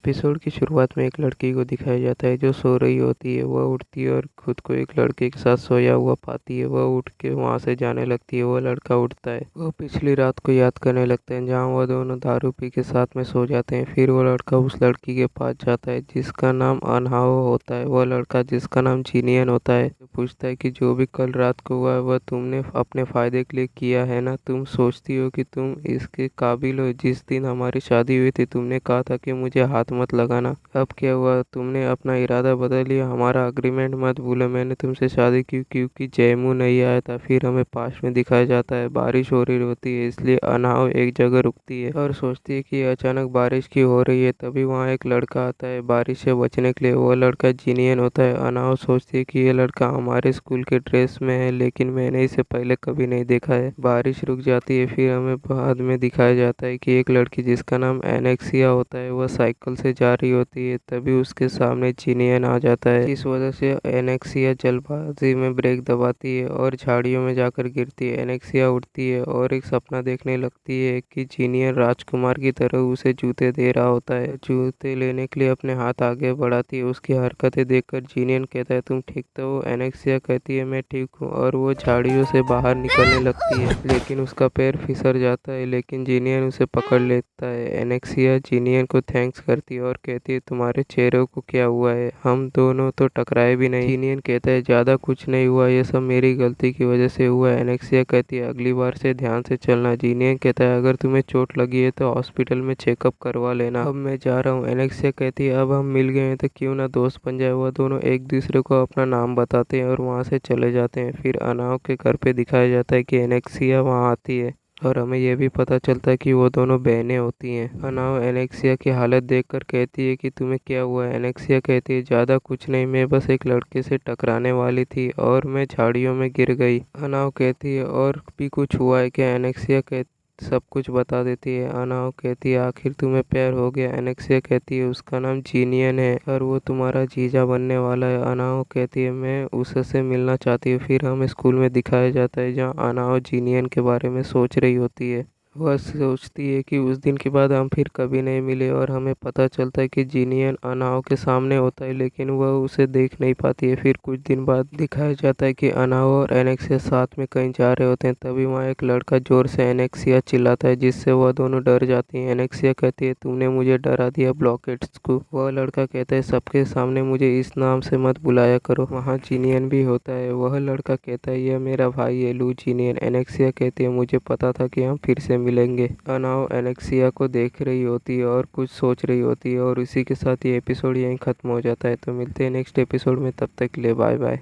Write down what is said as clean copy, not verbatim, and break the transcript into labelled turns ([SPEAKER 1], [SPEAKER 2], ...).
[SPEAKER 1] Episode की शुरुआत में एक लड़की को दिखाया जाता है जो सो रही होती है। वह उठती है और खुद को एक लड़के के साथ सोया हुआ पाती है। वह उठ के वहाँ से जाने लगती है। वह लड़का उठता है। वह पिछली रात को याद करने लगते हैं जहाँ वह दोनों दारू पी के साथ में सो जाते हैं। फिर वह लड़का उस लड़की के पास जाता है जिसका नाम अनहाओ होता है। वह लड़का जिसका नाम जीनियन होता है पूछता है कि जो भी कल रात को हुआ वह तुमने अपने फ़ायदे के लिए किया है ना। तुम सोचती हो कि तुम इसके काबिल हो। जिस दिन हमारी शादी हुई थी तुमने कहा था कि मुझे हाथ मत लगाना। अब क्या हुआ? तुमने अपना इरादा बदल लिया। हमारा अग्रीमेंट मत भूलो। मैंने तुमसे शादी की क्योंकि जयमू नहीं आया था। फिर हमें पास में दिखाया जाता है बारिश हो रही होती है, इसलिए अनाव एक जगह रुकती है और सोचती है कि अचानक बारिश क्यों हो रही है। तभी वहाँ एक लड़का आता है बारिश से बचने के लिए। वो लड़का जीनियन होता है। अनाव सोचती है कि ये लड़का हमारे स्कूल के ड्रेस में है, लेकिन मैंने इसे पहले कभी नहीं देखा है। बारिश रुक जाती है। फिर हमें बाद में दिखाया जाता है कि एक लड़की जिसका नाम एनेक्सिया होता है वह साइकिल से जा रही होती है। तभी उसके सामने जीनियन आ जाता है। इस वजह से एनेक्सिया जल्दबाजी में ब्रेक दबाती है और झाड़ियों में जाकर गिरती है। एनेक्सिया उठती है और एक सपना देखने लगती है कि जीनियन राजकुमार की तरह उसे जूते दे रहा होता है। जूते लेने के लिए अपने हाथ आगे बढ़ाती है। उसकी हरकतें देखकर जीनियन कहता है तुम ठीक तो हो? एनेक्सिया कहती है मैं ठीक हूँ और वो झाड़ियों से बाहर निकलने लगती है, लेकिन उसका पैर फिसल जाता है। लेकिन जीनियन उसे पकड़ लेता है। एनेक्सिया जीनियन को थैंक्स करती है और कहती है तुम्हारे चेहरे को क्या हुआ है? हम दोनों तो टकराए भी नहीं। जीनियन कहता है ज़्यादा कुछ नहीं हुआ, ये सब मेरी गलती की वजह से हुआ है। एनेक्सिया कहती है अगली बार से ध्यान से चलना। जीनियन कहता है अगर तुम्हें चोट लगी है तो हॉस्पिटल में चेकअप करवा लेना। अब मैं जा रहा हूँ। एनेक्सिया कहती है अब हम मिल गए हैं तो क्यों ना दोस्त बन जाए। वह दोनों एक दूसरे को अपना नाम बताते हैं और वहाँ से चले जाते हैं। फिर अनाव के घर पे दिखाया जाता है कि एनेक्सिया वहाँ आती है और हमें यह भी पता चलता है कि वो दोनों बहनें होती हैं। अनाव एनेक्सिया की हालत देखकर कहती है कि तुम्हें क्या हुआ है? एनेक्सिया कहती है ज़्यादा कुछ नहीं, मैं बस एक लड़के से टकराने वाली थी और मैं झाड़ियों में गिर गई। अनाव कहती है और भी कुछ हुआ है क्या? एनेक्सिया सब कुछ बता देती है। अनाव कहती है आखिर तुम्हें प्यार हो गया? एनेक्सिया कहती है उसका नाम जीनियन है और वो तुम्हारा जीजा बनने वाला है। अनाव कहती है मैं उससे मिलना चाहती हूँ। फिर हमें स्कूल में दिखाया जाता है जहाँ अनाव जीनियन के बारे में सोच रही होती है। वह सोचती है कि उस दिन के बाद हम फिर कभी नहीं मिले और हमें पता चलता है कि जीनियन अनाव के सामने होता है, लेकिन वह उसे देख नहीं पाती है। फिर कुछ दिन बाद दिखाया जाता है कि अनाव और एनेक्सिया साथ में कहीं जा रहे होते हैं। तभी वहाँ एक लड़का जोर से एनेक्सिया चिल्लाता है जिससे वह दोनों डर जाती हैं। एनेक्सिया कहती है तुमने मुझे डरा दिया ब्लॉकेट्स को। वह लड़का कहता है सबके सामने मुझे इस नाम से मत बुलाया करो। वहाँ जीनियन भी होता है। वह लड़का कहता है यह मेरा भाई है लू जीनियन। एनेक्सिया कहती है मुझे पता था कि हम फिर से मिलेंगे। अनाव एनेक्सिया को देख रही होती है और कुछ सोच रही होती है और इसी के साथ ये एपिसोड यहीं ख़त्म हो जाता है। तो मिलते हैं नेक्स्ट एपिसोड में, तब तक के लिए बाय बाय।